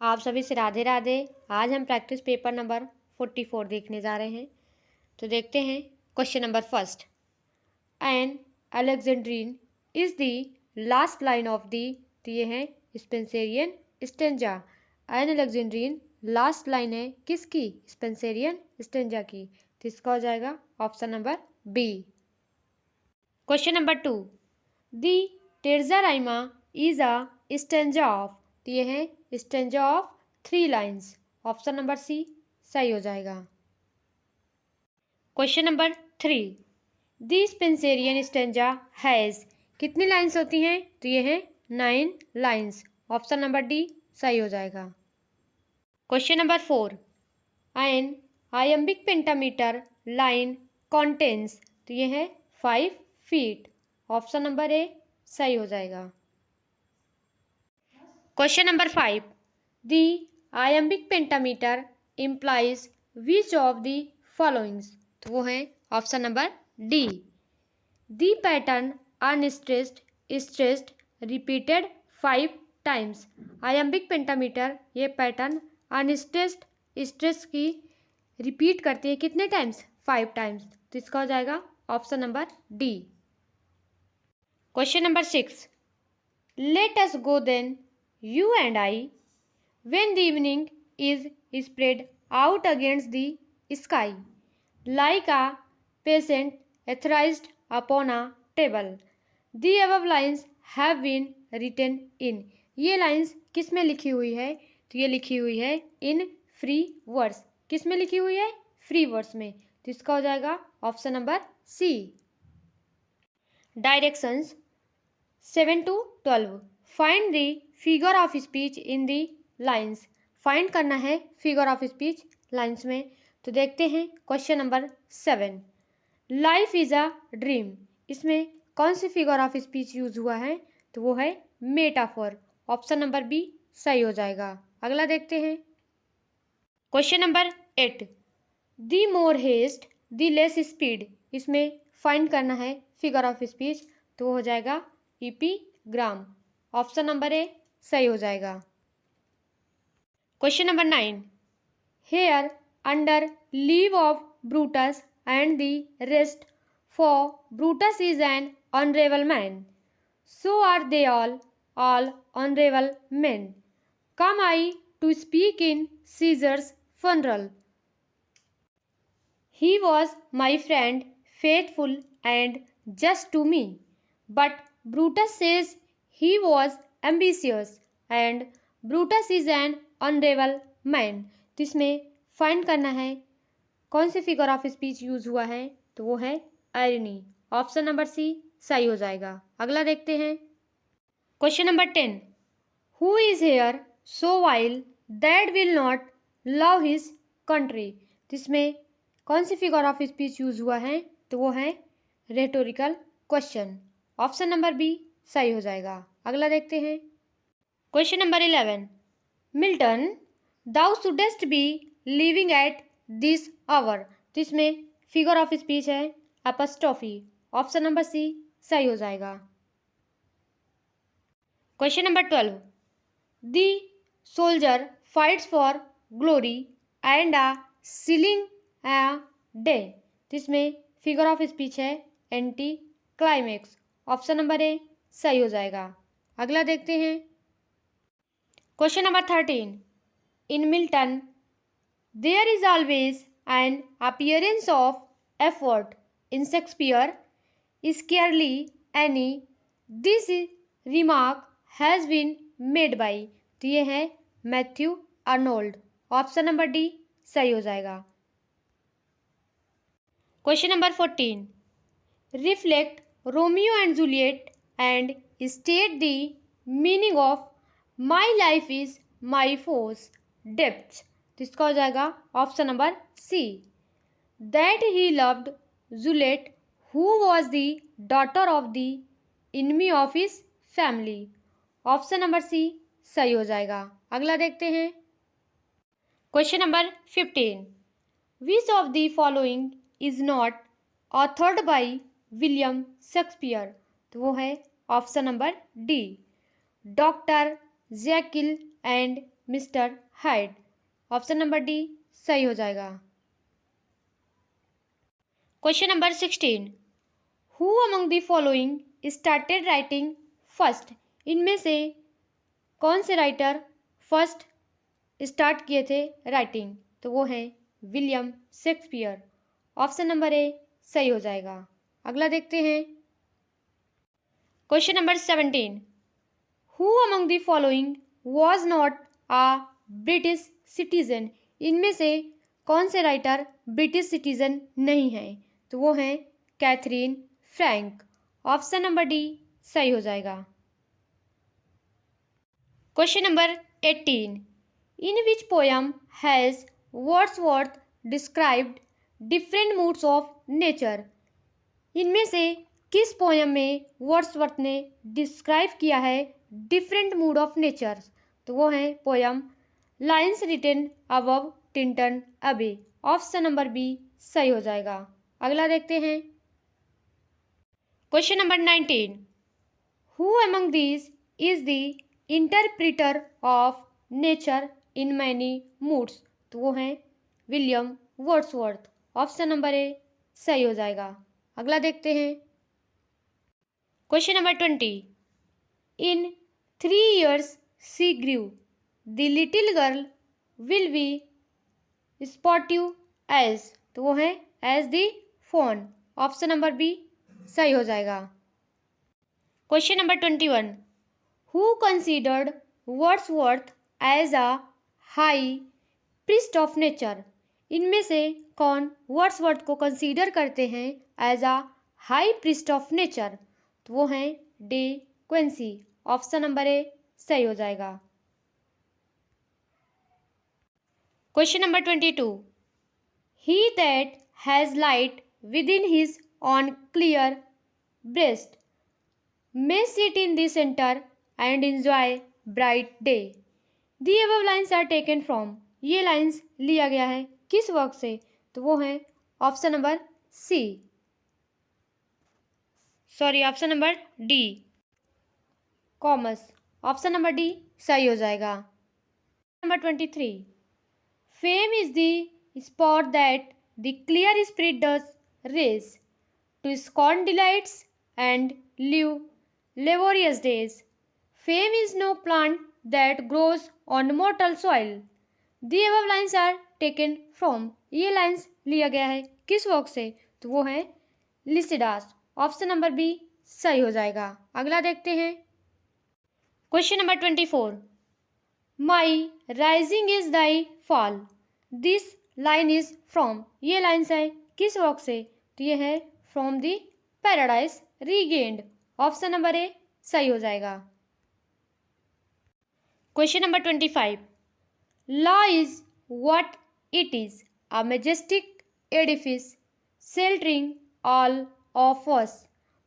आप सभी से राधे राधे। आज हम प्रैक्टिस पेपर नंबर 44 देखने जा रहे हैं। तो देखते हैं question number first. An alexandrine is the last line of the, तो ये है Spenserian stanza. An alexandrine last line है किसकी? स्पेंसेरियन स्टेंजा की। तो इसका हो जाएगा option number B. Question number 2। The terza rima is a stanza of, तो ये है stanza of 3 lines. Option number C सही हो जाएगा। Question number 3। The Spenserian stanza has, कितनी लाइन्स होती हैं? तो ये है 9 लाइन्स। ऑप्शन नंबर डी सही हो जाएगा। Question number 4। An iambic pentameter line contains, तो ये है 5 फीट। ऑप्शन नंबर ए सही हो जाएगा। Question number 5। The iambic pentameter implies which of the followings, तो वो है option number D. The pattern unstressed stressed repeated 5 times. Iambic pentameter ये पैटर्न अनस्ट्रेस्ड स्ट्रेस की रिपीट करती है कितने टाइम्स? 5 टाइम्स। तो इसका हो जाएगा option number D. Question number 6। Let us go then you and I when the evening is spread out against the sky like a patient etherized upon a table. The above lines have been written in, ये lines किस में लिखी हुई है? तो ये लिखी हुई है इन फ्री वर्ड्स। किस में लिखी हुई है? फ्री वर्ड्स में। तो इसका हो जाएगा option number C. Directions 7 to 12। Find the figure of speech in the lines. Find करना है फिगर ऑफ स्पीच लाइन्स में। तो देखते हैं question number 7। Life is a dream, इसमें कौन सी फिगर ऑफ स्पीच यूज हुआ है? तो वो है मेटाफोर। ऑप्शन नंबर बी सही हो जाएगा। अगला देखते हैं क्वेश्चन नंबर 8। दी मोर हेस्ट दी लेस स्पीड, इसमें फाइंड करना है फिगर ऑफ स्पीच। तो वो हो जाएगा इपीग्राम। ऑप्शन नंबर ए सही हो जाएगा। Question number 9। Here under leave of Brutus and the rest, for Brutus is an honourable man, so are they all honourable man. Come I to speak in Caesar's funeral, he was my friend faithful and just to me, but Brutus says he was ambitious and Brutus is an honorable man। तो इसमें find करना है कौन सी figure of speech use हुआ है? तो वो है आयरनी। ऑप्शन नंबर सी सही हो जाएगा। अगला देखते हैं question number 10। Who is here so vile that will not love his country, तो इसमें कौन सी फिगर ऑफ स्पीच यूज हुआ है? तो वो है rhetorical question. Option number B सही हो जाएगा। अगला देखते हैं question number 11। Milton thou shouldst be living at this hour, तो इसमें फिगर ऑफ स्पीच है एपस्ट्रॉफी। ऑप्शन नंबर सी सही हो जाएगा। Question number 12। The soldier fights for glory and a shilling a day, तो इसमें फिगर ऑफ स्पीच है anticlimax. Option number A सही हो जाएगा। अगला देखते हैं question number 13। In Milton there is always an appearance of effort, in Shakespeare scarcely any this remark has been made by, तो ये है Matthew Arnold. Option number D सही हो जाएगा। Question number 14। Reflect Romeo and Juliet and state the meaning of my life is my force depths, तो इसका हो जाएगा option number C. That he loved Juliet who was the daughter of the enemy of his family. Option number C सही हो जाएगा। अगला देखते हैं question number 15। Which of the following is not authored by William Shakespeare, तो वो है option number D. Doctor Jekyll and mister Hyde. Option number D सही हो जाएगा। Question number 16, who among the following started writing first. इनमें से कौन से राइटर फर्स्ट स्टार्ट किए थे राइटिंग, तो वो हैं William Shakespeare. Option number A सही हो जाएगा। अगला देखते हैं question number 17, who among the following was not a British citizen. इनमें से कौन से राइटर ब्रिटिश सिटीजन नहीं हैं, तो वो हैं Katherine Frank. Option number D सही हो जाएगा। Question number 18, in which poem has Wordsworth described different moods of nature. इनमें से किस पोयम में वर्ड्सवर्थ ने डिस्क्राइब किया है डिफरेंट मूड ऑफ नेचर, तो वो है poem lines written above Tintern Abbey. Option number B सही हो जाएगा। अगला देखते हैं question number 19, who among these is the interpreter of nature in many moods, तो वो हैं William Wordsworth. Option number A सही हो जाएगा। अगला देखते हैं question number 20, in 3 years she grew, the little girl will be sportive as, तो वो है as the fawn. Option number B सही हो जाएगा। Question number 21, who considered Wordsworth as a high priest of nature. इनमें से कौन वर्ड्सवर्थ को कंसीडर करते हैं as a high priest of nature, तो वो हैं De Quincey. Option number A सही हो जाएगा। Question number 22, he that has light within his own clear breast may sit in the centre and enjoy bright day. The above lines are taken from. ये lines लिया गया है किस work से, तो वो है option number C, sorry option number D commerce. Option number D सही हो जाएगा। Number 23, fame is the spot that the clear spirit does raise to scorn delights and live laborious days. Fame is no plant that grows on mortal soil. The above lines are taken from. ये lines लिया गया है किस work से, तो वो है Lycidas. Option number B सही हो जाएगा। अगला देखते हैं question number 24, my rising is thy fall, this line is from. ये लाइन्स है किस वर्क से, तो ये है from the paradise regained. Option number A सही हो जाएगा। Question number 25, law is what it is, a majestic Edifice sheltering all of us,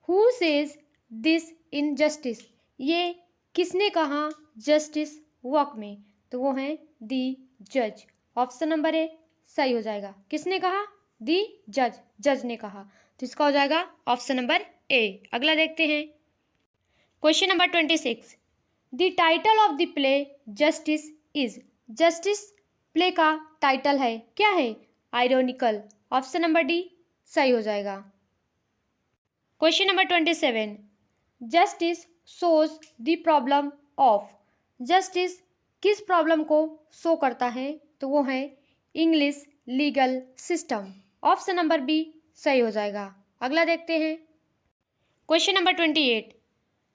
who says this in justice. ये किसने कहा जस्टिस वर्क में, तो वो हैं दी जज। ऑप्शन नंबर ए सही हो जाएगा। किसने कहा, दी जज, जज ने कहा, तो इसका हो जाएगा ऑप्शन नंबर ए। अगला देखते हैं question number 26, the title of the play justice is. Justice play का टाइटल है क्या है, आयरोनिकल। ऑप्शन नंबर डी सही हो जाएगा। Question number 27, justice shows the problem of. Justice किस प्रॉब्लम को शो करता है, तो वो है English legal system. Option number B सही हो जाएगा। अगला देखते हैं question number 28,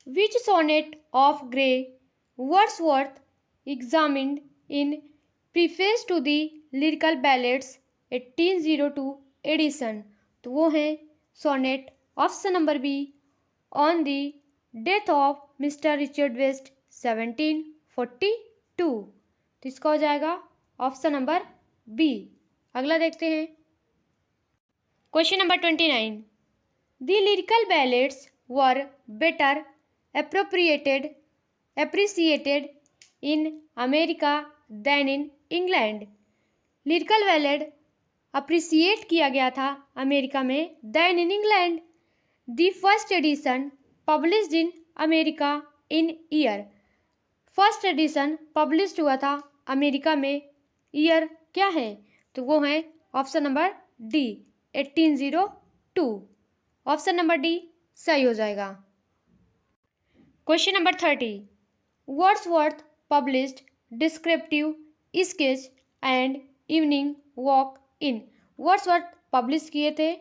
which sonnet of Gray Wordsworth examined in preface to the lyrical Ballads 1802 edition, तो वो है sonnet option number B on the death of mister Richard West 1742, तो इसका हो जाएगा ऑप्शन नंबर बी। अगला देखते हैं question number 29, the lyrical ballads were better appreciated in America than in England। Lyrical ballad appreciate किया गया था अमेरिका में than in England. The first edition published in America in year. First edition published हुआ था America में year क्या है? तो वो है option number D 1802। Option number D सही हो जाएगा। Question number 30। Wordsworth published descriptive sketch and evening walk in. Wordsworth publish किए थे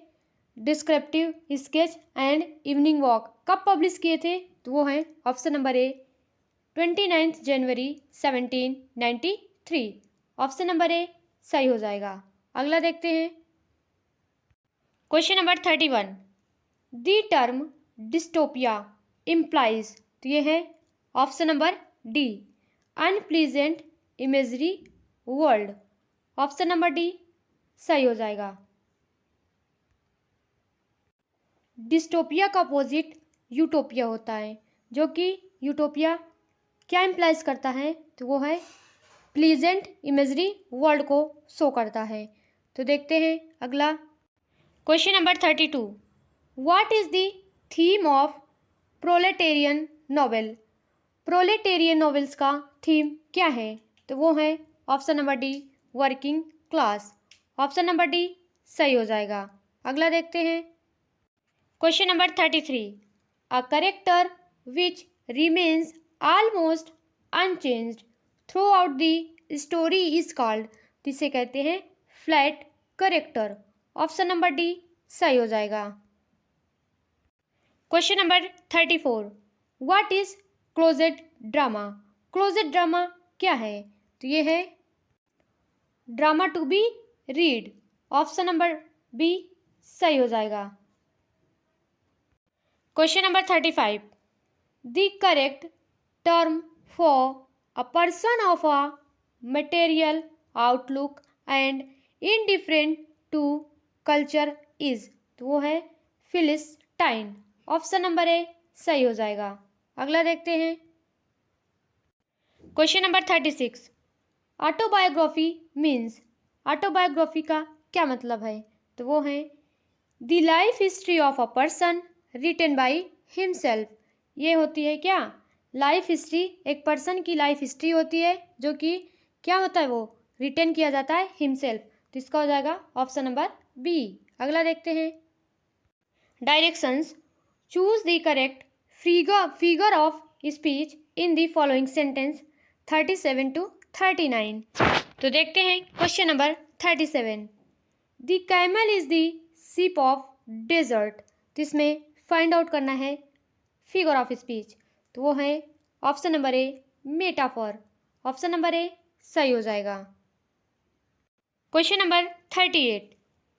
descriptive sketch and evening walk, कब पब्लिश किए थे? तो वो है option number A 29 January 1793। Option number A सही हो जाएगा। अगला देखते हैं question number 31। The term dystopia implies, तो ये है option number D unpleasant imagery world. Option number D सही हो जाएगा। डिस्टोपिया का अपोजिट यूटोपिया होता है, जो कि यूटोपिया क्या इम्प्लाइज करता है? तो वो है प्लीजेंट इमेजरी वर्ल्ड को शो करता है। तो देखते हैं अगला question number 32। What is the theme of proletarian novel? Proletarian novels का थीम क्या है? तो वो है option number D working class. Option number D सही हो जाएगा। अगला देखते हैं question number 33। A character which remains almost unchanged through out the story is called, जिसे कहते हैं flat character. Option number D सही हो जाएगा। Question number 34। What is closet drama? Closet drama क्या है? तो ये है drama to be read. Option number B सही हो जाएगा। Question number 35। The correct term for a person of a material outlook and indifferent to culture is, तो वो है फिलिस्टाइन। ऑप्शन नंबर ए सही हो जाएगा। अगला देखते हैं question number 36। Autobiography means, autobiography का क्या मतलब है? तो वो है the life history of a person written by himself. ये होती है क्या? लाइफ हिस्ट्री, एक पर्सन की लाइफ हिस्ट्री होती है जो कि क्या होता है, वो रिटन किया जाता है हिमसेल्फ। तो इसका हो जाएगा ऑप्शन नंबर बी। अगला देखते हैं directions. Choose the correct figure of speech in the following sentence 37 to 39। तो देखते हैं question number 37। The camel is the ship of desert, तो इसमें फाइंड आउट करना है फिगर ऑफ स्पीच। तो वो है option number A metaphor. Option number A सही हो जाएगा। Question number 38।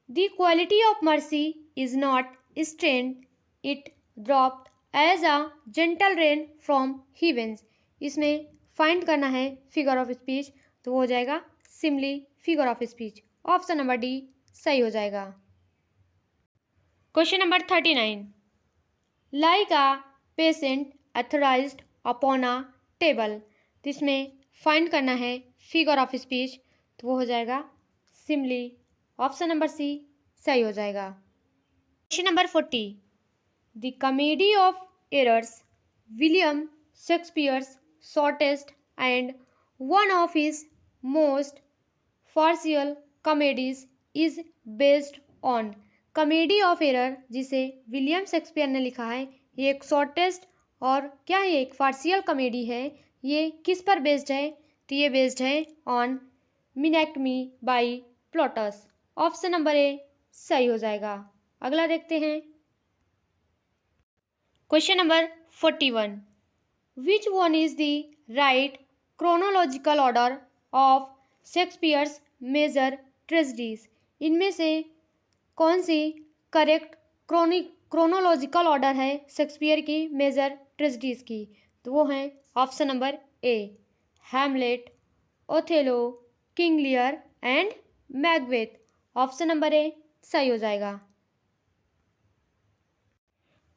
The quality of mercy is not strained it dropped as a gentle rain from heavens. इसमें फाइंड करना है फिगर ऑफ स्पीच। तो वो हो जाएगा simile figure of speech. Option number D सही हो जाएगा। Question number 39। Like a patient etherised upon a table, तो इसमें फाइंड करना है फिगर ऑफ स्पीच। तो वो हो जाएगा सिमली। ऑप्शन नंबर सी सही हो जाएगा। Question number 40। The Comedy of Errors William Shakespeare's shortest and one of his most farcical comedies is based on. Comedy of Error जिसे विलियम शेक्सपियर ने लिखा है, ये एक शॉर्टेस्ट और क्या है, एक फार्सियल कॉमेडी है। ये किस पर बेस्ड है? तो ये बेस्ड है on Menaechmi by Plautus. Option number A सही हो जाएगा। अगला देखते हैं question number 41। Which one is the right chronological order of Shakespeare's major tragedies? इनमें से कौन सी करेक्ट क्रोनोलॉजिकल ऑर्डर है शेक्सपियर की मेजर ट्रेजेडीज की? तो वो है option number A Hamlet, Othello, King Lear and Macbeth. Option number A सही हो जाएगा।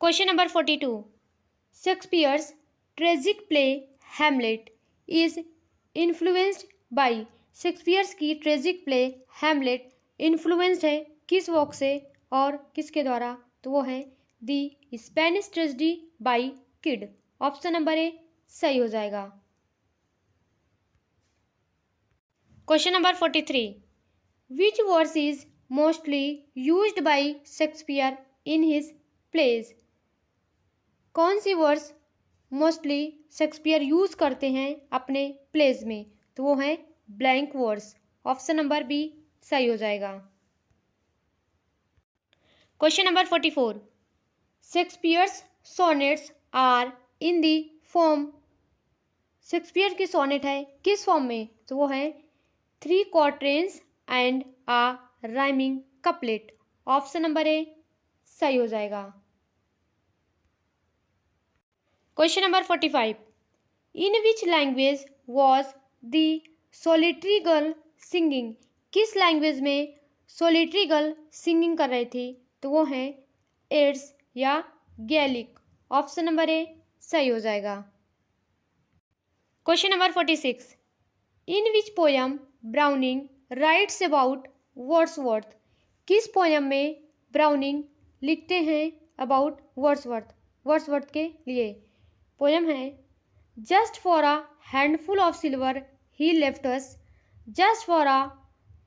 Question number 42। Shakespeare's tragic play Hamlet is influenced by. Shakespeare's की ट्रेजिक प्ले हैमलेट इन्फ्लुएंस्ड है किस वर्क से और किसके द्वारा? तो वो है the Spanish Tragedy by Kyd. Option number A सही हो जाएगा। Question number 43. Which verse is mostly used by Shakespeare in his plays? कौन सी वर्स मोस्टली शेक्सपियर यूज करते हैं अपने प्लेज में? तो वो है blank verse. Option number B सही हो जाएगा. Question number 44. Shakespeare's sonnets are in the form. Shakespeare की सोनेट है किस फॉर्म में? तो वो है 3 quatrains and a rhyming couplet. Option number A सही हो जाएगा. Question number 45. In which language was the solitary girl singing. किस लैंग्वेज में सोलिटरी गर्ल सिंगिंग कर रही थी? तो वो है एड्स या गैलिक. ऑप्शन नंबर ए सही हो जाएगा. Question number 46. In which poem Browning writes about Wordsworth. किस पोयम में ब्राउनिंग लिखते हैं अबाउट वर्ड्सवर्थ के लिए? पोयम है just for a handful of silver he left us, just for a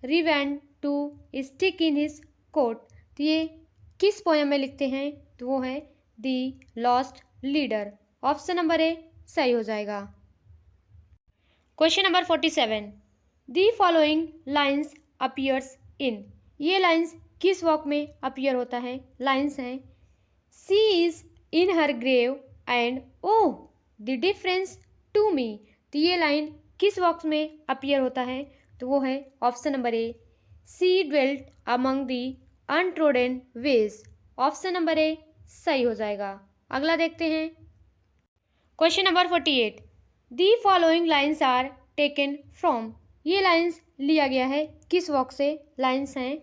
riband to stick in his coat. तो ये किस पोयम में लिखते हैं? तो वो है the Lost Leader. Option number A सही हो जाएगा. Question number 47. The following lines appears in. ये लाइन्स किस वर्क में अपीयर होता है? लाइन्स हैं she is in her grave and oh the difference to me. तो ये लाइन किस वर्क में अपीयर होता है? तो वो है option number A she dwelt among the untrodden ways. Option number A सही हो जाएगा. अगला देखते हैं. Question number 48. The following lines are taken from. ये लाइन्स लिया गया है किस वर्क से? लाइन्स हैं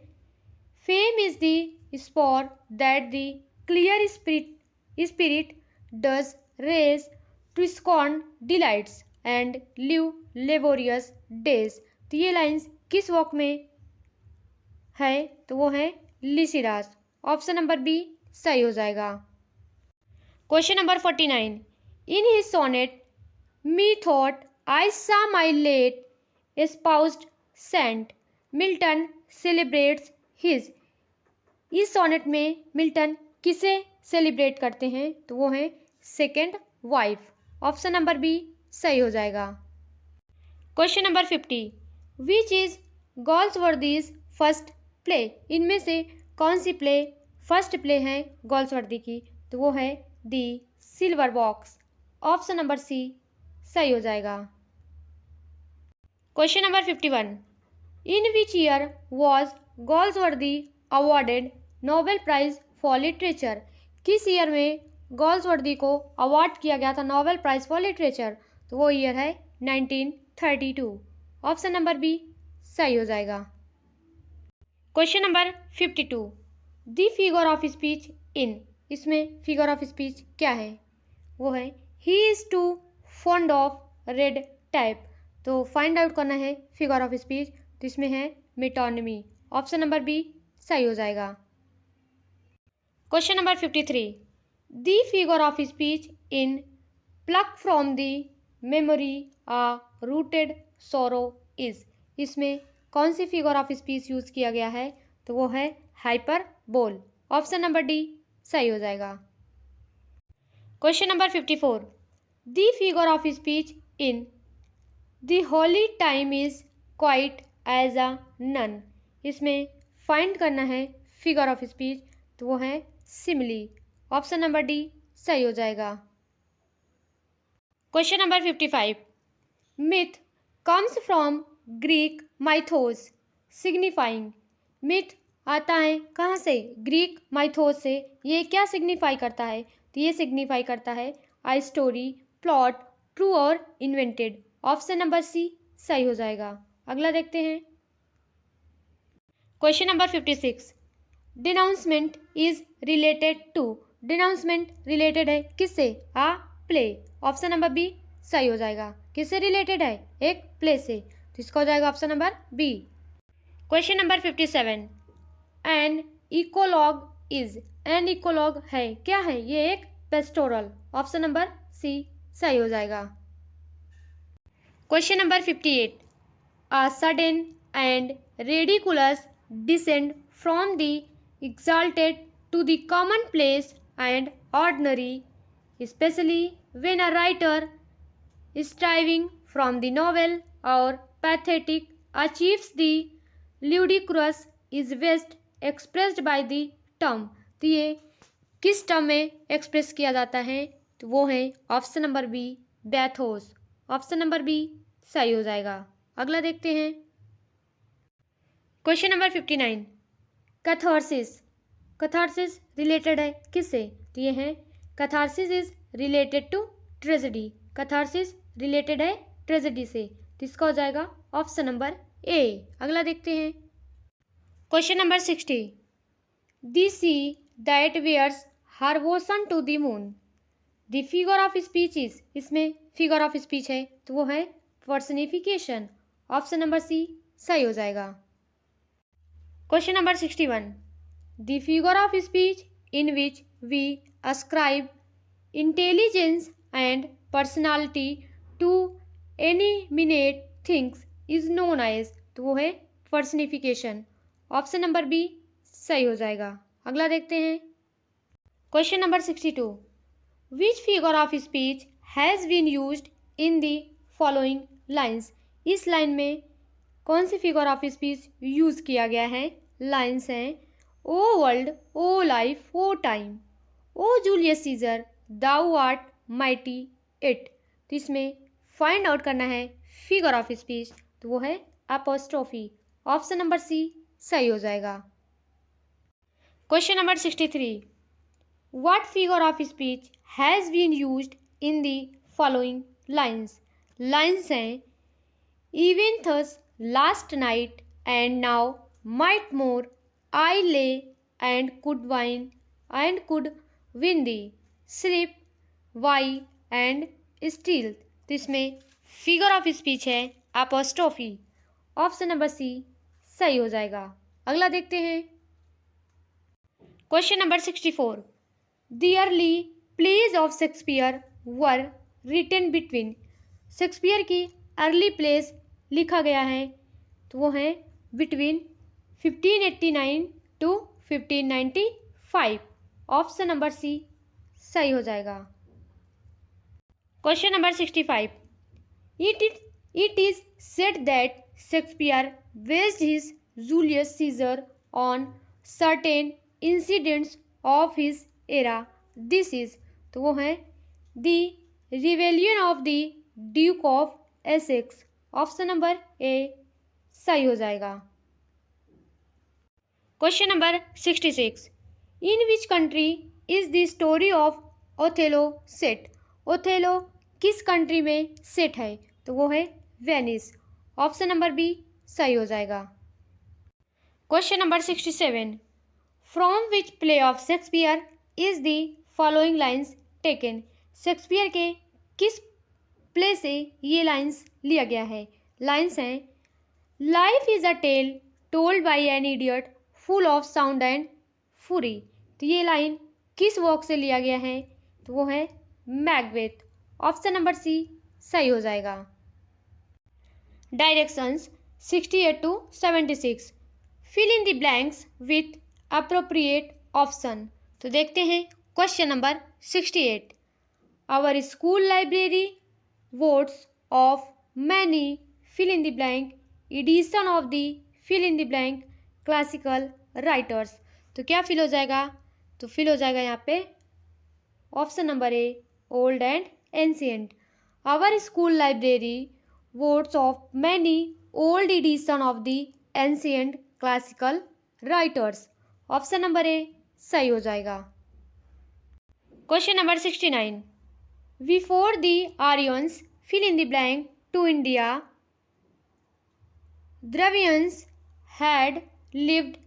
fame is the spur that the clear spirit does raise to scorn delights and live laborious days. तो ये लाइन्स किस वर्क में है? तो वो है लिसिडास. ऑप्शन नंबर बी सही हो जाएगा. Question number 49. In his sonnet methought I saw my late espoused saint Milton celebrates his. इस सोनेट में मिल्टन किसे सेलिब्रेट करते हैं? तो वो है second wife. Option number B सही हो जाएगा. Question number 50. Which is Galsworthy's first play. इनमें से कौन सी प्ले फर्स्ट प्ले है गॉल्सवर्दी की? तो वो है the Silver Box. Option number C सही हो जाएगा. Question number 51. In which year was Galsworthy awarded Nobel prize for literature. किस ईयर में गॉल्सवर्दी को अवार्ड किया गया था नोबेल प्राइज फॉर लिटरेचर? तो वो ईयर है 1932. ऑप्शन नंबर बी सही हो जाएगा. Question number 52. The figure of speech in. इसमें फिगर ऑफ स्पीच क्या है? वो है he is too fond of red tape. तो फाइंड आउट करना है फिगर ऑफ स्पीच. तो इसमें है मेटोनिमी. ऑप्शन नंबर बी सही हो जाएगा. Question number 53. The figure of speech in pluck from the memory a rooted sorrow is. इसमें कौन सी फिगर ऑफ स्पीच यूज किया गया है? तो वो है हाइपरबोल. ऑप्शन नंबर डी सही हो जाएगा. Question number 54. The figure of speech in the holy time is quiet as a nun. इसमें फाइंड करना है फिगर ऑफ स्पीच. तो वो है सिमिली. ऑप्शन नंबर डी सही हो जाएगा. Question number 55. Myth comes from Greek Mythos signifying. Myth आता है कहाँ से? ग्रीक माइथोस से. ये क्या सिग्निफाई करता है? तो ये सिग्निफाई करता है आई स्टोरी, प्लॉट, ट्रू और इन्वेंटेड. ऑप्शन नंबर सी सही हो जाएगा. अगला देखते हैं. Question number 56. Denouement is related to. Denouement related है किससे? A play. Option number B सही हो जाएगा. किससे रिलेटेड है? एक प्ले से. तो इसका हो जाएगा option number B. Question number 57. An eclogue is. An eclogue है क्या है? ये एक पेस्टोरल. ऑप्शन नंबर सी सही हो जाएगा. Question number 58. a sudden and ridiculous descent from the exalted to the commonplace and ordinary, especially when a writer striving from the novel or pathetic achieves the ludicrous is best expressed by the term। तो ये किस term में express किया जाता है? तो वो है option number B, bathos. Option number B सही हो जाएगा। अगला देखते हैं question number 59। Catharsis. Catharsis related है किससे? तो ये है catharsis is related to tragedy. Catharsis related है ट्रेजेडी से, तो इसका हो जाएगा ऑप्शन नंबर ए। अगला देखते हैं question number 60। The sea that wears her ocean to the moon. The figure of speech is, इसमें फिगर ऑफ स्पीच है तो वो है पर्सनिफिकेशन। ऑप्शन नंबर सी सही हो जाएगा। Question number 61। The figure of speech in which we ascribe intelligence and personality to animate things is known as, तो वो है पर्सनिफिकेशन। ऑप्शन नंबर बी सही हो जाएगा। अगला देखते हैं question number 62। Which figure of speech has been used in the following lines. इस लाइन में कौन सी फिगर ऑफ स्पीच यूज किया गया है? लाइन्स हैं O world, O life, O time, O Julius Caesar, thou art mighty it. तो इसमें फाइंड आउट करना है फिगर ऑफ स्पीच, तो वो है अपोस्ट्रोफी। ऑप्शन नंबर सी सही हो जाएगा। Question number 63। What figure of speech has been used in the following lines. Lines हैं even thus last night and now might more, I lay and could wine and could win the, slip, why and steal. तो इसमें figure of speech है apostrophe. Option number C सही हो जाएगा। अगला देखते हैं question number 64। The early plays of Shakespeare were written between. Shakespeare की अर्ली प्लेज लिखा गया है तो वो है between 1589 to 1595। Option number C सही हो जाएगा। Question number 65। It is said that Shakespeare based his Julius Caesar on certain incidents of his era. This is, तो वो है the rebellion of the Duke of Essex. Option number A सही हो जाएगा। Question number 66। In which country is the story of Othello set. Othello किस country में set है? तो वो है वेनिस। ऑप्शन नंबर बी सही हो जाएगा। Question number 67। From which play of Shakespeare is the following lines taken. Shakespeare के किस प्ले से ये लाइन्स लिया गया है? लाइन्स हैं life is a tale told by an idiot full of sound and fury. तो ये लाइन किस वर्क से लिया गया है? तो वो है मैकबेथ। ऑप्शन नंबर सी सही हो जाएगा। Directions 68 to 76। Fill in the blanks with appropriate option. तो देखते हैं question number 68। Our school library boasts of many fill in the blank edition of the fill in the blank classical writers. तो क्या fill हो जाएगा? तो fill हो जाएगा यहाँ पे option number A old and ancient. Our school library boasts of many old edition of the ancient classical writers. Option number A सही हो जाएगा। Question number 69। Before the Aryans fill in the blank to India Dravidians had lived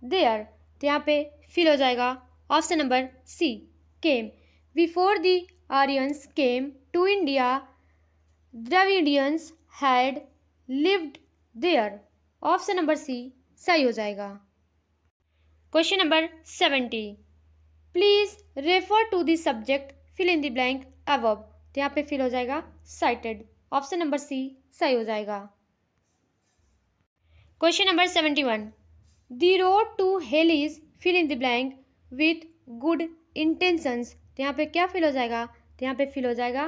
there. तो यहाँ पे fill हो जाएगा option number C came. Before the Aryans came to India Dravidians had lived there. Option number C सही हो जाएगा। Question number 70। Please refer to the subject fill in the blank above. तो यहाँ पे फिल हो जाएगा साइटेड। ऑप्शन नंबर सी सही हो जाएगा। Question number 71, the road to hell is fill in the blank with good intentions. तो यहाँ पे क्या फिल हो जाएगा? तो यहाँ पे फिल हो जाएगा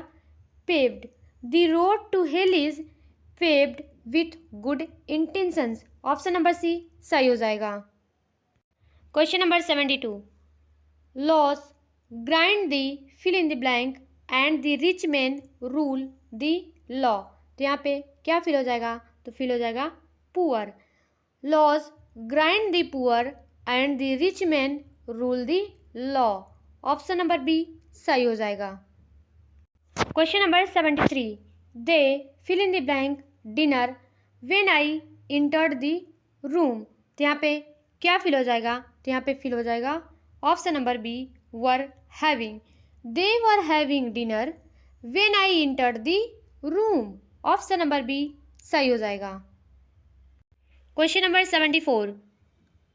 paved. The road to hell is paved with good intentions. Option number C सही हो जाएगा। Question number 72, laws grind the fill in the blank and the rich man rule the law. तो यहाँ पे क्या फिल हो जाएगा? तो फिल हो जाएगा poor. Laws grind the poor and the rich man rule the law. Option number B सही हो जाएगा। Question number 73, they fill in the blank dinner when I entered the room. तो यहाँ पे क्या फिल हो जाएगा? तो यहाँ पे फिल हो जाएगा option number B were having. They were having dinner when I entered the room. Option number B सही हो जाएगा। Question number 74,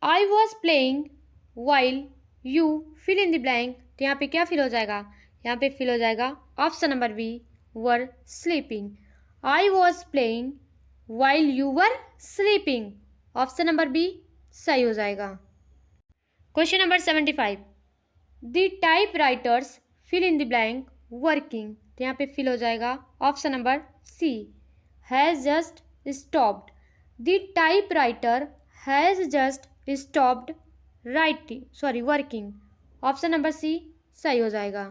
I was playing while you fill in the blank. तो यहाँ पे क्या फिल हो जाएगा? यहाँ पे फिल हो जाएगा option number B were sleeping. I was playing while you were sleeping. Option number B सही हो जाएगा। Question number 75, the typewriters fill in the blank working. तो यहाँ पे फिल हो जाएगा option number C has just stopped. The typewriter has just stopped working. Option number C सही हो जाएगा।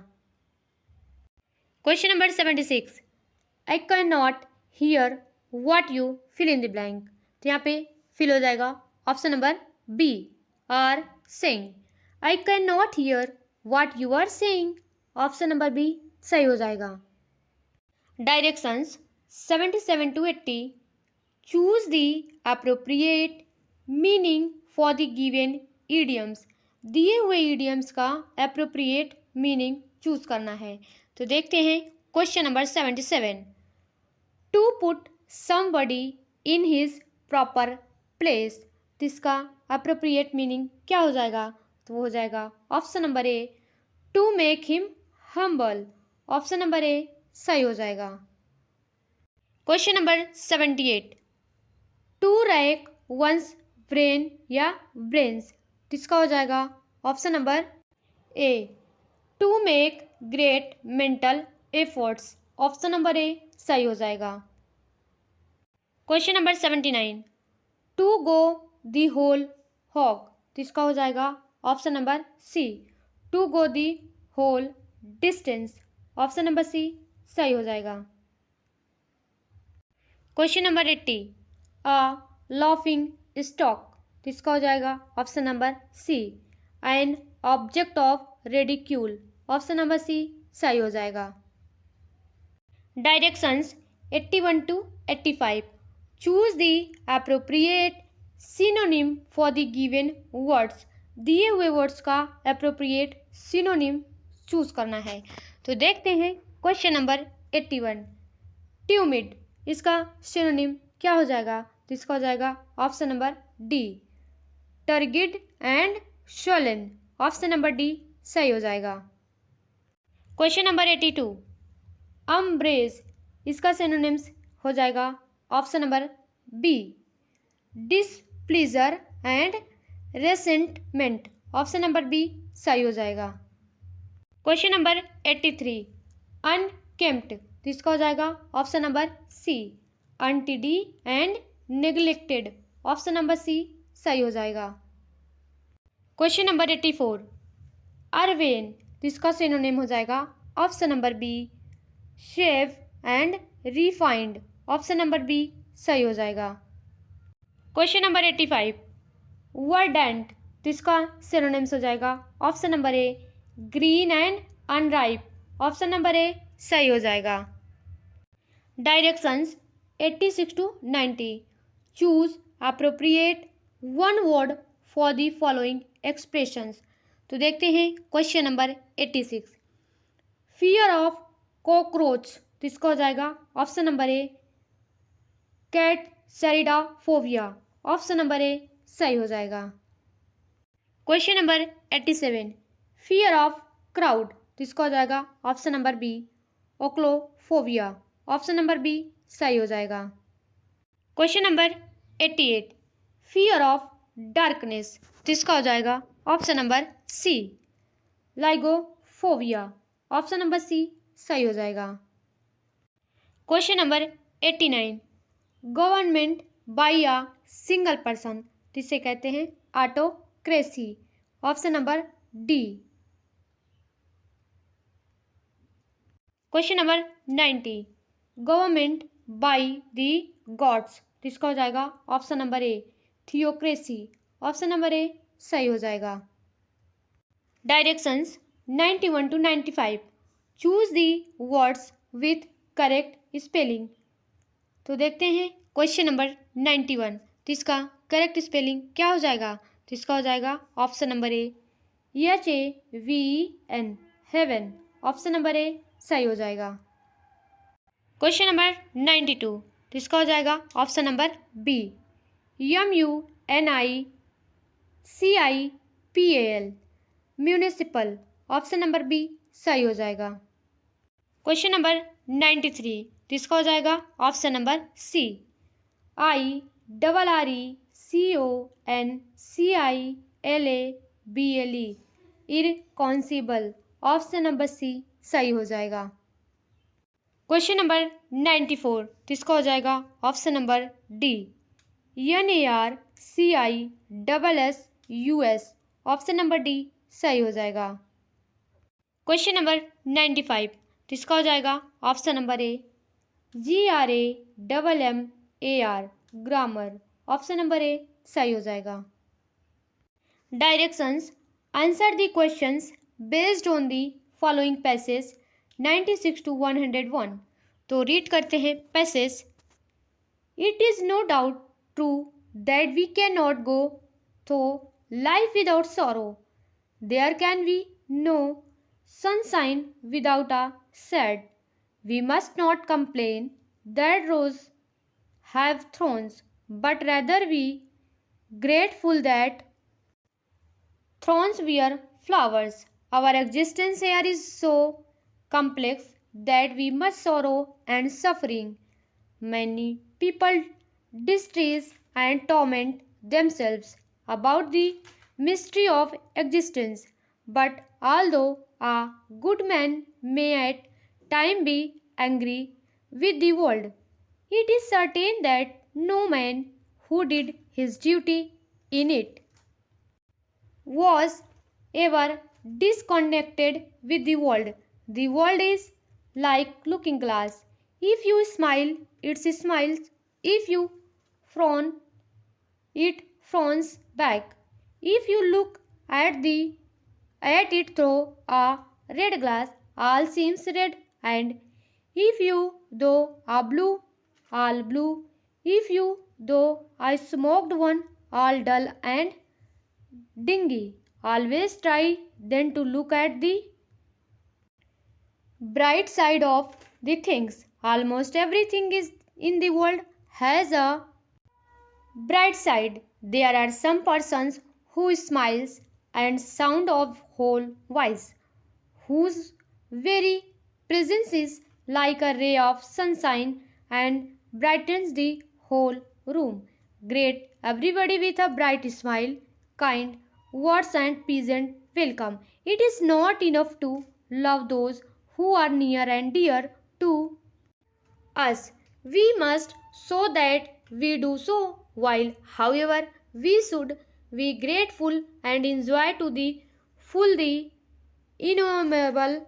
Question number 76, I can not hear what you fill in the blank. तो यहाँ पे फिल हो जाएगा option number B are saying. I can not hear what you are saying. Option number B सही हो जाएगा। Directions 77 to 80, choose the appropriate meaning for the given idioms. दिए हुए ईडियम्स का अप्रोप्रिएट मीनिंग चूज करना है। तो देखते हैं question number 77, to put somebody in his proper place. इसका अप्रोप्रिएट मीनिंग क्या हो जाएगा? तो वो हो जाएगा option number A to make him humble. Option number A सही हो जाएगा। Question number 78, to rack one's brain या ब्रेन्स। किसका हो जाएगा? Option number A to make great mental efforts. Option number A सही हो जाएगा। Question number 79, to go the whole hog. किसका हो जाएगा? Option number C to go the whole distance. Option number C सही हो जाएगा। Question number 80, a laughing stock. किसका हो जाएगा? Option number C an object of ridicule. Option number C सही हो जाएगा। Directions 81 to 85, choose the appropriate synonym for the given words. दिए हुए वर्ड्स का अप्रोप्रिएट सिनोनिम चूज करना है। तो देखते हैं क्वेश्चन नंबर 81, ट्यूमिड। इसका सिनोनिम क्या हो जाएगा? तो इसका हो जाएगा option number D turgid and swollen. Option number D सही हो जाएगा। Question number 82, umbrage. इसका सिनोनिम्स हो जाएगा option number B displeasure and resentment. Option number B सही हो जाएगा। Question number 83, unkempt. तो इसका हो जाएगा option number C untidy and neglected. Option number C सही हो जाएगा। Question number 84, urbane. तो इसका सिनोनिम हो जाएगा option number B suave and refined. Option number B सही हो जाएगा। Question number 85, verdant. तो इसका सिनोनिम्स हो जाएगा option number A green and unripe. Option number A सही हो जाएगा। Directions 86 to 90, choose appropriate one word for the following expressions. तो देखते हैं question number 86, fear of cockroach. तो इसका हो जाएगा option number A katsaridaphobia. Option number A सही हो जाएगा। Question number 87, fear of crowd. तो इसका हो जाएगा option number B ochlophobia. Option number B सही हो जाएगा। Question number 88, fear of darkness. तो इसका हो जाएगा option number C, lygophobia. Option number C सही हो जाएगा। Question number 89, government by a single person, जिसे कहते हैं autocracy. Option number D. Question number 90, government by the gods, इसका हो जाएगा option number A, theocracy. Option number A सही हो जाएगा। Directions 91 to 95, choose the words with correct spelling. तो देखते हैं क्वेश्चन नंबर 91, तो इसका करेक्ट स्पेलिंग क्या हो जाएगा? तो इसका हो जाएगा option number A, HAVEN, haven. Option number A सही हो जाएगा। क्वेश्चन नंबर 92, तो इसका हो जाएगा option number B, MUNICIPAL, municipal. Option number B सही हो जाएगा। क्वेश्चन नंबर 93, तो इसका हो जाएगा option number C, IRRECONCILABLE, irreconcilable. Option number C सही हो जाएगा। क्वेश्चन नंबर 94, तो इसका हो जाएगा option number D, NARCISSUS। Option number D सही हो जाएगा। क्वेश्चन नंबर 95, तो इसका हो जाएगा option number A, GRAMMAR, grammar. Option number A सही हो जाएगा। Directions, answer the questions based on the following passage 96 to 101। तो रीड करते हैं passage. It is no doubt true that we can not go through life without sorrow. There can be no sunshine without a shade. We must not complain that roses have thorns, but rather be grateful that thorns bear flowers. Our existence here is so complex that we must sorrow and suffering. Many people distress and torment themselves about the mystery of existence, but although a good man may at times be angry with the world, it is certain that no man who did his duty in it was ever disconnected with the world. The world is like looking glass. If you smile, it smiles. If you frown, it frowns back. If you look at it through a red glass, all seems red, and if you though are blue, all blue. If you though I smoked one, all dull and dingy. Always try then to look at the bright side of the things. Almost everything is in the world has a bright side. There are some persons who smiles and sound of whole voice, whose very presence is like a ray of sunshine and brightens the whole room. Greet everybody with a bright smile, kind words and pleasant welcome. It is not enough to love those who are near and dear to us. We must show that we do so, while however we should be grateful and enjoy to the full the innumerable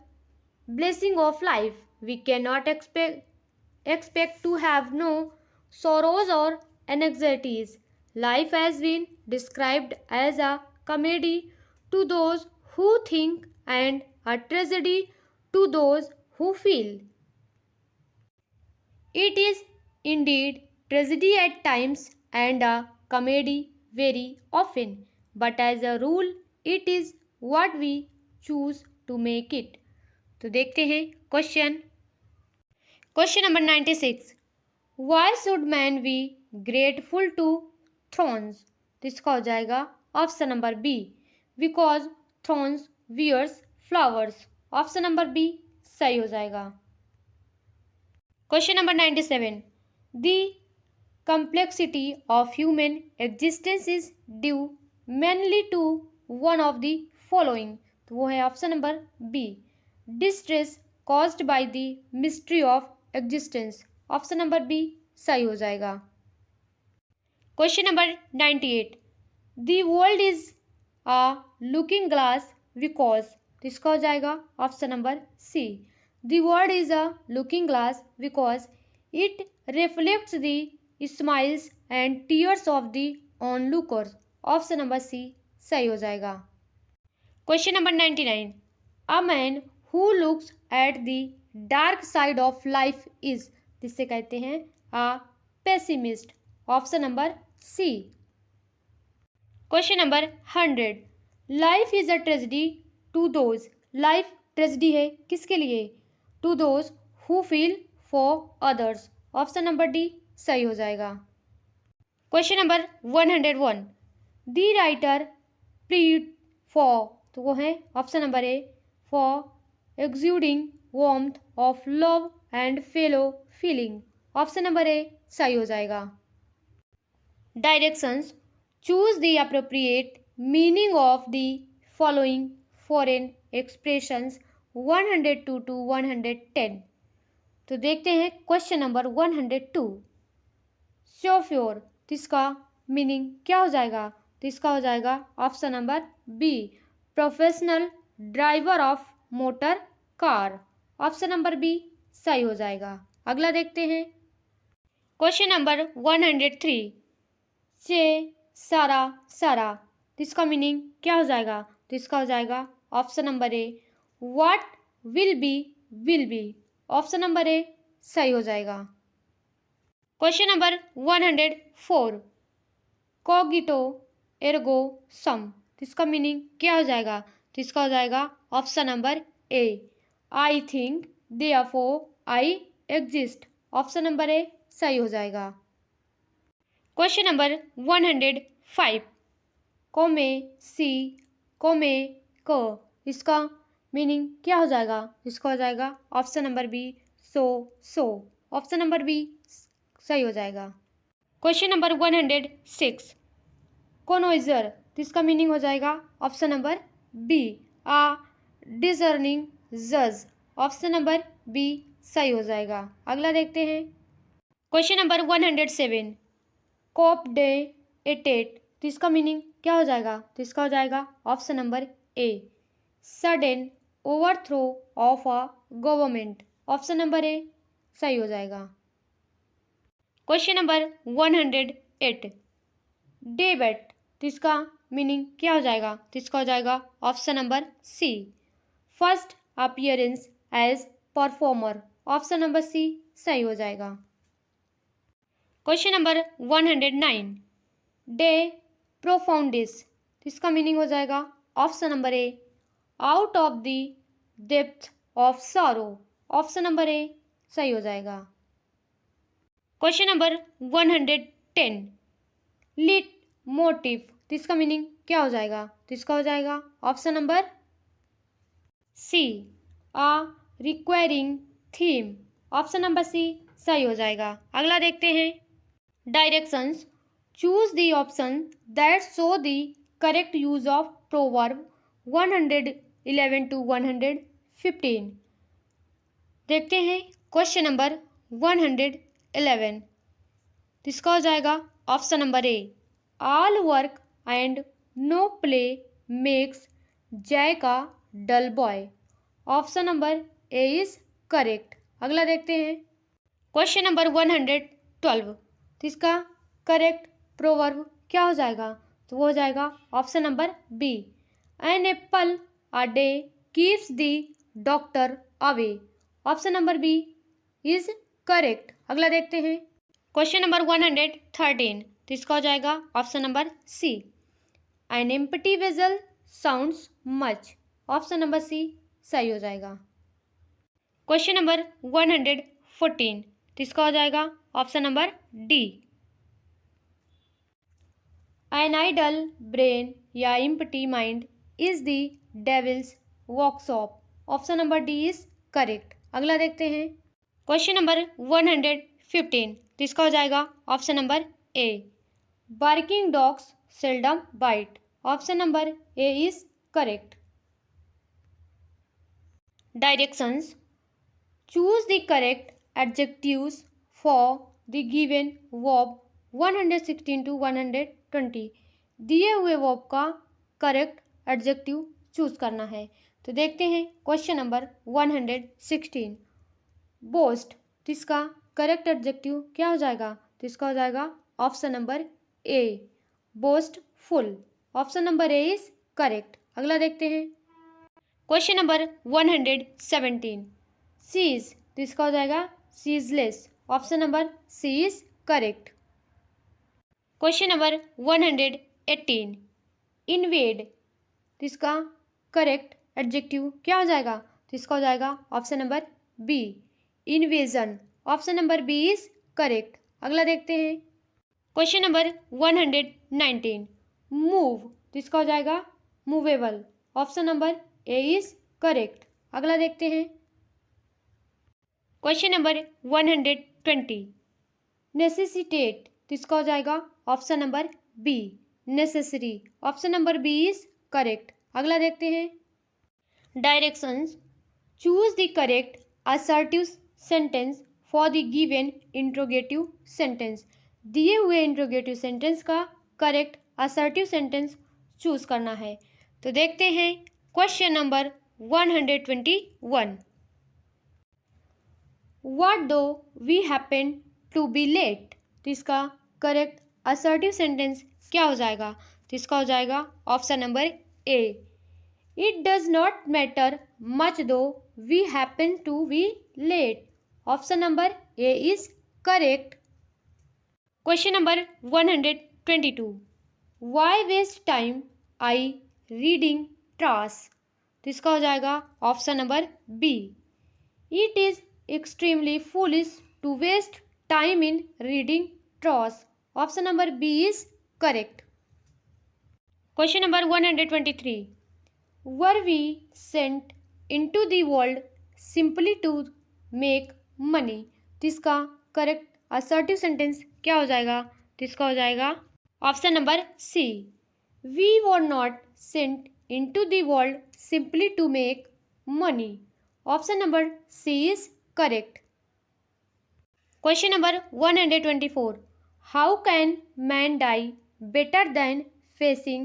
blessing of life. We cannot expect to have no sorrows or anxieties. Life has been described as a comedy to those who think and a tragedy to those who feel. It is indeed tragedy at times and a comedy very often, but as a rule it is what we choose to make it. तो देखते हैं question number 96, why should man be grateful to thorns. तो इसका हो जाएगा option number B, because thorns wears flowers. Option number B सही हो जाएगा। Question number 97, the complexity of human existence is due mainly to one of the following. तो वो है option number B, distress caused by the mystery of existence. Option number B सही हो जाएगा। Question number 98, the world is a looking glass because, तो इसका हो जाएगा option number C, the world is a looking glass because it reflects the smiles and tears of the onlookers. Option number C सही हो जाएगा। Question number 99, a man who looks at the dark side of life is, जिससे कहते हैं a pessimist. Option number C. Question number 100, life is a tragedy to those, life tragedy है किसके लिए? To those who feel for others. Option number D सही हो जाएगा। Question number 101, the writer plead for, तो वो है option number A, for exuding warmth of love and fellow feeling. Option number A सही हो जाएगा। Directions, choose the appropriate meaning of the following foreign expressions 102 to 110। तो देखते हैं question number 102, sure, तो इसका मीनिंग क्या हो जाएगा? तो इसका हो जाएगा option number B, professional driver of motor car. Option number B सही हो जाएगा। अगला देखते हैं क्वेश्चन नंबर 103, से सारा सारा, तो इसका मीनिंग क्या हो जाएगा? तो इसका हो जाएगा option number A, what will be. Option number A सही हो जाएगा। क्वेश्चन नंबर 104, कॉगिटो एर्गो सम, तो इसका मीनिंग क्या हो जाएगा? तो इसका हो जाएगा option number A, I think therefore I exist. Option number A सही हो जाएगा। क्वेश्चन नंबर 105, कोमे सी कोमे को, इसका मीनिंग क्या हो जाएगा? इसका हो जाएगा ऑप्शन नंबर बी, सो। ऑप्शन नंबर बी सही हो जाएगा। क्वेश्चन नंबर 106, कोनोइजर, तो इसका मीनिंग हो जाएगा ऑप्शन नंबर बी, आ डिजर्निंग जज। ऑप्शन नंबर बी सही हो जाएगा। अगला देखते हैं क्वेश्चन नंबर 107, कोप डे एटेट, तो इसका मीनिंग क्या हो जाएगा? तो इसका हो जाएगा option number A, sudden overthrow of a government. Option number A सही हो जाएगा। क्वेश्चन नंबर 108, डेबट, तो इसका मीनिंग क्या हो जाएगा? तो इसका हो जाएगा option number C, first appearance as performer. Option number C सही हो जाएगा। क्वेश्चन नंबर 109, डे प्रोफाउंडिस, तो इसका मीनिंग हो जाएगा option number A, out of the depth of sorrow. Option number A सही हो जाएगा। क्वेश्चन नंबर 110, लिट मोटिव, तो इसका मीनिंग क्या हो जाएगा? तो इसका हो जाएगा option number C, a recurring theme. Option number C सही हो जाएगा। अगला देखते हैं directions, choose the option that show the correct use of proverb 111 to 115। देखते हैं क्वेश्चन नंबर 111, तो इसका हो जाएगा option number A, all work and no play makes Jack a dull boy. Option number A is correct. अगला देखते हैं question number 112, तो इसका करेक्ट प्रोवर्ब क्या हो जाएगा? तो वो हो जाएगा option number B, an apple a day keeps the doctor away. Option number B is correct. अगला देखते हैं क्वेश्चन नंबर 113, तो इसका हो जाएगा option number C, an empty vessel sounds much. Option number C सही हो जाएगा। क्वेश्चन नंबर 114, तो इसका हो जाएगा option number D, an idle brain या empty mind is the devil's workshop. Option number D is correct. अगला देखते हैं क्वेश्चन नंबर 115, तो इसका हो जाएगा option number A. Barking dogs seldom bite, option number A is correct. Directions, choose the correct adjectives for the given verb 116 to 120। दिए हुए verb का करेक्ट एडजेक्टिव चूज करना है। तो देखते हैं क्वेश्चन नंबर 116। बोस्ट, तो इसका करेक्ट एडजेक्टिव क्या हो जाएगा? तो इसका हो जाएगा option number A, boastful. Option number A is correct. अगला देखते हैं क्वेश्चन नंबर 117। सीज, तो इसका हो जाएगा ceaseless. Option number C is correct. Question number 118। Invade, तो इसका करेक्ट एडजेक्टिव क्या हो जाएगा? तो इसका हो जाएगा option number B, invasion. Option number B is correct. अगला देखते हैं क्वेश्चन नंबर 119। मूव, तो इसका हो जाएगा movable. Option number A is correct. अगला देखते हैं क्वेश्चन नंबर 120। नेसेसिटेट, तो इसका हो जाएगा option number B, necessary. Option number B is correct. अगला देखते हैं directions, choose the correct assertive sentence for the given interrogative sentence. दिए हुए इंट्रोगेटिव सेंटेंस का करेक्ट असर्टिव सेंटेंस चूज करना है। तो देखते हैं question number 121। What though we happen to be late, तो इसका करेक्ट असर्टिव सेंटेंस क्या हो जाएगा? तो इसका हो जाएगा option number A, it does not matter much though we happen to be late. Option number A is correct. Question number 122। Why waste time I reading trash, तो इसका हो जाएगा option number B, it is extremely foolish to waste time in reading Tross। Option number B is correct. Question number 123. Were we sent into the world simply to make money? तो इसका correct assertive sentence क्या हो जाएगा? तो इसका हो जाएगा option number C, we were not sent into the world simply to make money। Option number C is correct. Question number 124. How can man die better than facing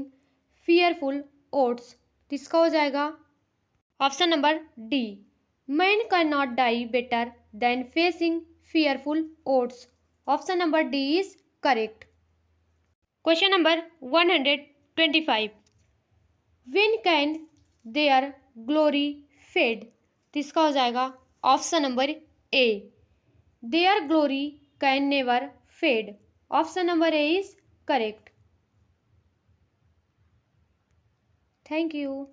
fearful odds? तो इसका हो जाएगा option number D, man can not die better than facing fearful odds। Option number D is correct. Question number 125। When can their glory fade? तो इसका हो जाएगा option number A, there glory can never fade. Option number A is correct. Thank you.